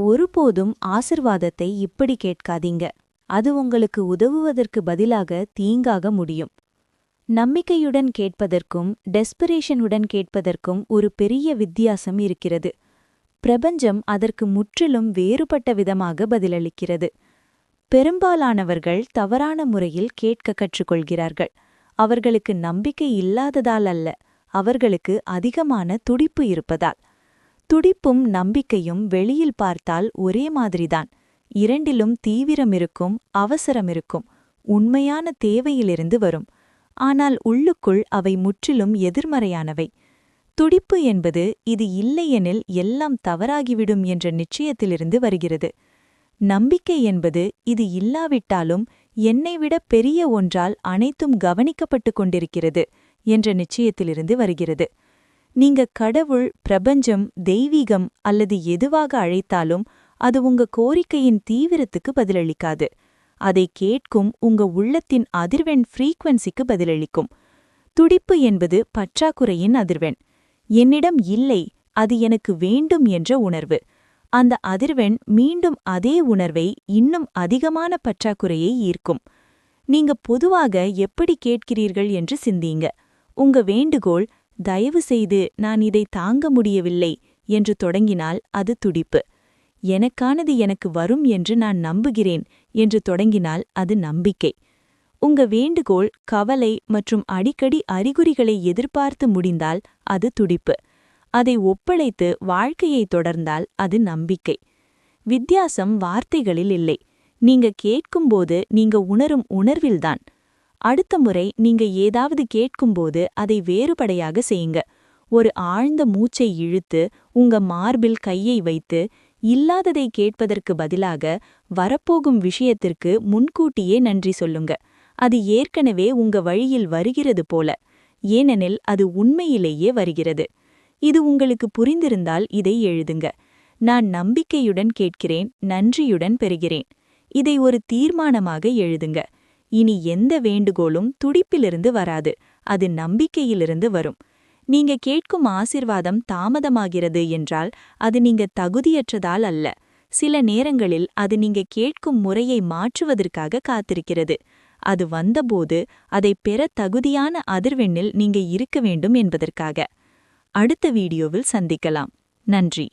ஒருபோதும் ஆசிர்வாதத்தை இப்படி கேட்காதீங்க. அது உங்களுக்கு உதவுவதற்கு பதிலாக தீங்காக முடியும். நம்பிக்கையுடன் கேட்பதற்கும் டெஸ்பரேஷனுடன் கேட்பதற்கும் ஒரு பெரிய வித்தியாசம் இருக்கிறது. பிரபஞ்சம் அதற்கு முற்றிலும் வேறுபட்ட விதமாக பதிலளிக்கிறது. பெரும்பாலானவர்கள் தவறான முறையில் கேட்க கற்றுக்கொள்கிறார்கள். அவர்களுக்கு நம்பிக்கை இல்லாததால் அல்ல, அவர்களுக்கு அதிகமான துடிப்பு இருப்பதால். துடிப்பும் நம்பிக்கையும் வெளியில் பார்த்தால் ஒரே மாதிரிதான். இரண்டிலும் தீவிரம் இருக்கும், அவசரம் இருக்கும், உண்மையான தேவையிலிருந்து வரும். ஆனால் உள்ளுக்குள் அவை முற்றிலும் எதிர்மறையானவை. துடிப்பு என்பது இது இல்லையெனில் எல்லாம் தவறாகிவிடும் என்ற நிச்சயத்திலிருந்து வருகிறது. நம்பிக்கை என்பது இது இல்லாவிட்டாலும் என்னை விட பெரிய ஒன்றால் அனைத்தும் கவனிக்கப்பட்டு கொண்டிருக்கிறது என்ற நிச்சயத்திலிருந்து வருகிறது. நீங்க கடவுள், பிரபஞ்சம், தெய்வீகம் அல்லது எதுவாக அழைத்தாலும் அது உங்க கோரிக்கையின் தீவிரத்துக்கு பதிலளிக்காது. அதை கேட்கும் உங்க உள்ளத்தின் அதிர்வெண் ஃப்ரீக்வன்சிக்கு பதிலளிக்கும். துடிப்பு என்பது பற்றாக்குறையின் அதிர்வெண். என்னிடம் இல்லை, அது எனக்கு வேண்டும் என்ற உணர்வு. அந்த அதிர்வெண் மீண்டும் அதே உணர்வை, இன்னும் அதிகமான பற்றாக்குறையை ஈர்க்கும். நீங்க பொதுவாக எப்படி கேட்கிறீர்கள் என்று சிந்திங்க. உங்க வேண்டுகோள், தயவு செய்து நான் இதை தாங்க முடியவில்லை என்று தொடங்கினால் அது துடிப்பு. எனக்கானது எனக்கு வரும் என்று நான் நம்புகிறேன் என்று தொடங்கினால் அது நம்பிக்கை. உங்க வேண்டுகோள் கவலை மற்றும் அடிக்கடி அறிகுறிகளை எதிர்பார்த்து முடிந்தால் அது துடிப்பு. அதை ஒப்படைத்து வாழ்க்கையை தொடர்ந்தால் அது நம்பிக்கை. வித்தியாசம் வார்த்தைகளில் இல்லை, நீங்க கேட்கும்போது நீங்க உணரும் உணர்வில்தான். அடுத்த முறை நீங்க ஏதாவது கேட்கும்போது அதை வேறுபடையாக செய்யுங்க. ஒரு ஆழ்ந்த மூச்சை இழுத்து உங்க மார்பில் கையை வைத்து இல்லாததை கேட்பதற்கு பதிலாக வரப்போகும் விஷயத்திற்கு முன்கூட்டியே நன்றி சொல்லுங்க. அது ஏற்கனவே உங்க வழியில் வருகிறது போல, ஏனெனில் அது உண்மையிலேயே வருகிறது. இது உங்களுக்கு புரிந்திருந்தால் இதை எழுதுங்க. நான் நம்பிக்கையுடன் கேட்கிறேன், நன்றியுடன் பெறுகிறேன். இதை ஒரு தீர்மானமாக எழுதுங்க. இனி எந்த வேண்டுகோளும் துடிப்பிலிருந்து வராது, அது நம்பிக்கையிலிருந்து வரும். நீங்க கேட்கும் ஆசிர்வாதம் தாமதமாகிறது என்றால் அது நீங்க தகுதியற்றதால் அல்ல. சில நேரங்களில் அது நீங்க கேட்கும் முறையை மாற்றுவதற்காக காத்திருக்கிறது. அது வந்தபோது அதை பெற தகுதியான அதிர்வெண்ணில் நீங்க இருக்க வேண்டும் என்பதற்காக. அடுத்த வீடியோவில் சந்திக்கலாம். நன்றி.